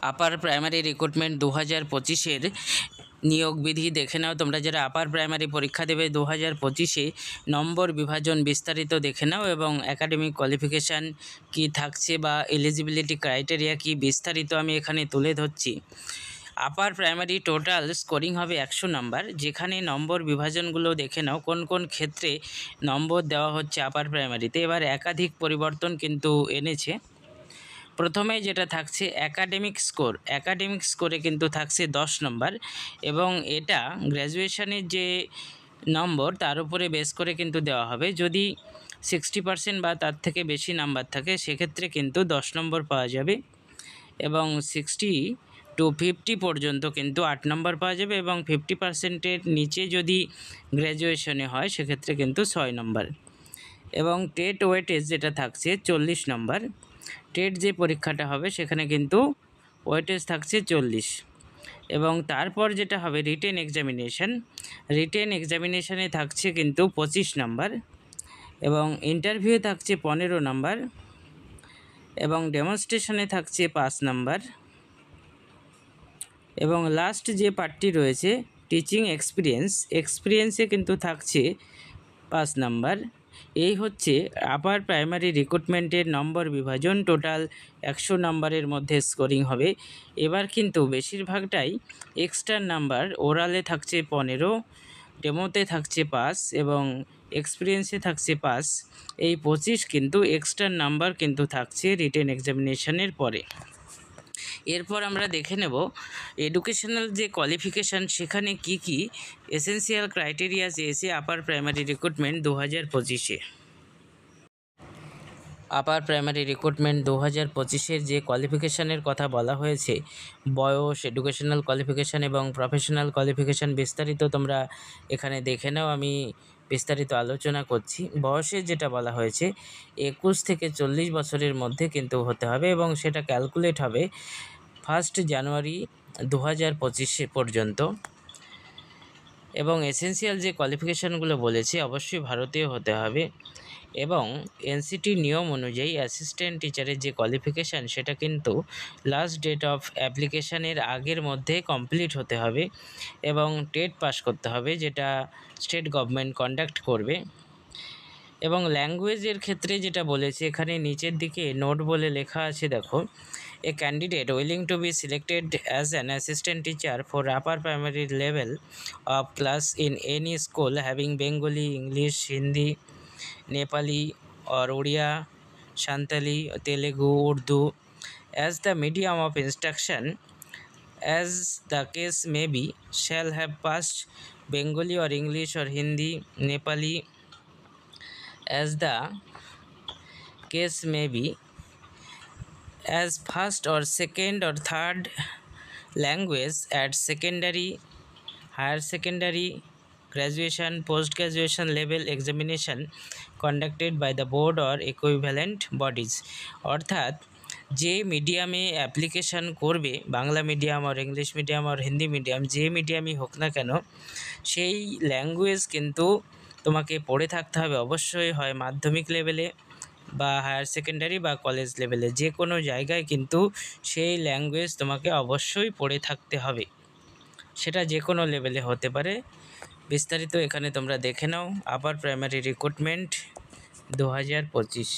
আপার primary recruitment 2025-এর নিয়োগ বিধি দেখে নাও। তোমরা যারা আপার প্রাইমারি পরীক্ষা দেবে 2025-এ নম্বর বিভাজন বিস্তারিত দেখে নাও এবং একাডেমিক কোয়ালিফিকেশান কি থাকছে বা এলিজিবিলিটি ক্রাইটেরিয়া কি বিস্তারিত আমি এখানে তুলে ধরছি। আপার প্রাইমারি টোটাল স্কোরিং হবে 100 নাম্বার, যেখানে নম্বর বিভাজনগুলো দেখে নাও কোন কোন ক্ষেত্রে নম্বর দেওয়া হচ্ছে আপার প্রাইমারিতে। এবার একাধিক পরিবর্তন কিন্তু এনেছে। প্রথমে যেটা থাকছে একাডেমিক স্কোরে কিন্তু থাকছে 10 নম্বর এবং এটা গ্র্যাজুয়েশনের যে নম্বর তার উপরে বেস করে কিন্তু দেওয়া হবে। যদি 60% বা তার থেকে বেশি নাম্বার থাকে সেক্ষেত্রে কিন্তু 10 নম্বর পাওয়া যাবে এবং 60 to 50 পর্যন্ত কিন্তু 8 নম্বর পাওয়া যাবে এবং 50%-এর নিচে যদি গ্র্যাজুয়েশনে হয় সেক্ষেত্রে কিন্তু 6 নম্বর। এবং টেট ওয়েটেজ যেটা থাকছে 40 নম্বর। টেট যে পরীক্ষাটা হবে সেখানে কিন্তু ওয়েটেজ থাকছে 40 এবং তারপর যেটা হবে রিটেন এক্সামিনেশানে থাকছে কিন্তু 25 নম্বর এবং ইন্টারভিউ থাকছে 15 নম্বর এবং ডেমনস্ট্রেশনে থাকছে 5 নম্বর এবং লাস্ট যে পার্টটি রয়েছে টিচিং এক্সপিরিয়েন্সে কিন্তু থাকছে 5 নম্বর। এই হচ্ছে আপার প্রাইমারি রিক্রুটমেন্টের নম্বর বিভাজন। টোটাল 100 নম্বরের মধ্যে স্কোরিং হবে। এবার কিন্তু বেশিরভাগটাই এক্সট্রা নাম্বার, ওরালে থাকছে 15, ডেমোতে থাকছে 5 এবং এক্সপিরিয়েন্সে থাকছে 5। এই 25 কিন্তু এক্সট্রা নাম্বার কিন্তু থাকছে রিটেন এক্সামিনেশনের পরে। এরপর আমরা দেখে নেব এডুকেশনাল যে কোয়ালিফিকেশান সেখানে কি কি এসেনশিয়াল ক্রাইটেরিয়া চেয়েছে আপার প্রাইমারি রিক্রুটমেন্ট 2025-এ। আপার প্রাইমারি রিক্রুটমেন্ট 2025-এর যে কোয়ালিফিকেশানের কথা বলা হয়েছে, বয়স, এডুকেশনাল কোয়ালিফিকেশান এবং প্রফেশনাল কোয়ালিফিকেশান বিস্তারিত তোমরা এখানে দেখে নাও। আমি বিস্তারিত আলোচনা করছি। বয়সে যেটা বলা হয়েছে 21 থেকে 40 বছরের মধ্যে কিন্তু হতে হবে এবং সেটা ক্যালকুলেট হবে 1 জানুয়ারি 2025 পর্যন্ত। এবং এসেনশিয়াল যে কোয়ালিফিকেশানগুলো বলেছি অবশ্যই ভারতীয় হতে হবে এবং এনসিটির নিয়ম অনুযায়ী অ্যাসিস্ট্যান্ট টিচারের যে কোয়ালিফিকেশান সেটা কিন্তু লাস্ট ডেট অফ অ্যাপ্লিকেশানের আগের মধ্যে কমপ্লিট হতে হবে এবং টেট পাস করতে হবে, যেটা স্টেট গভর্নমেন্ট কন্ডাক্ট করবে। এবং ল্যাঙ্গুয়েজের ক্ষেত্রে যেটা বলেছে এখানে নিচের দিকে নোট বলে লেখা আছে, দেখো, এ candidate willing to B selected as an assistant teacher for upper primary level of class in any school having Bengali, English, Hindi, Nepali or Odia, Santali, Telugu, Urdu as the medium of instruction, as the case may be, shall have passed Bengali or English or Hindi, Nepali as the case may be, as first or second or third language at secondary, higher secondary, graduation, post-graduation level examination conducted by the board or equivalent bodies। অর্থাৎ যে মিডিয়ামে application করবে, Bangla medium আর English medium আর Hindi medium, যে মিডিয়ামই হোক না কেন, সেই language কিন্তু তোমাকে পড়ে থাকতে হবে অবশ্যই, হয় মাধ্যমিক লেভেলে বা হায়ার সেকেন্ডারি বা কলেজ লেভেলে, যে কোনো জায়গায় কিন্তু সেই ল্যাঙ্গুয়েজ তোমাকে অবশ্যই পড়ে থাকতে হবে, সেটা যে কোনো লেভেলে হতে পারে। বিস্তারিত এখানে তোমরা দেখে নাও আপার প্রাইমারি রিক্রুটমেন্ট 2025।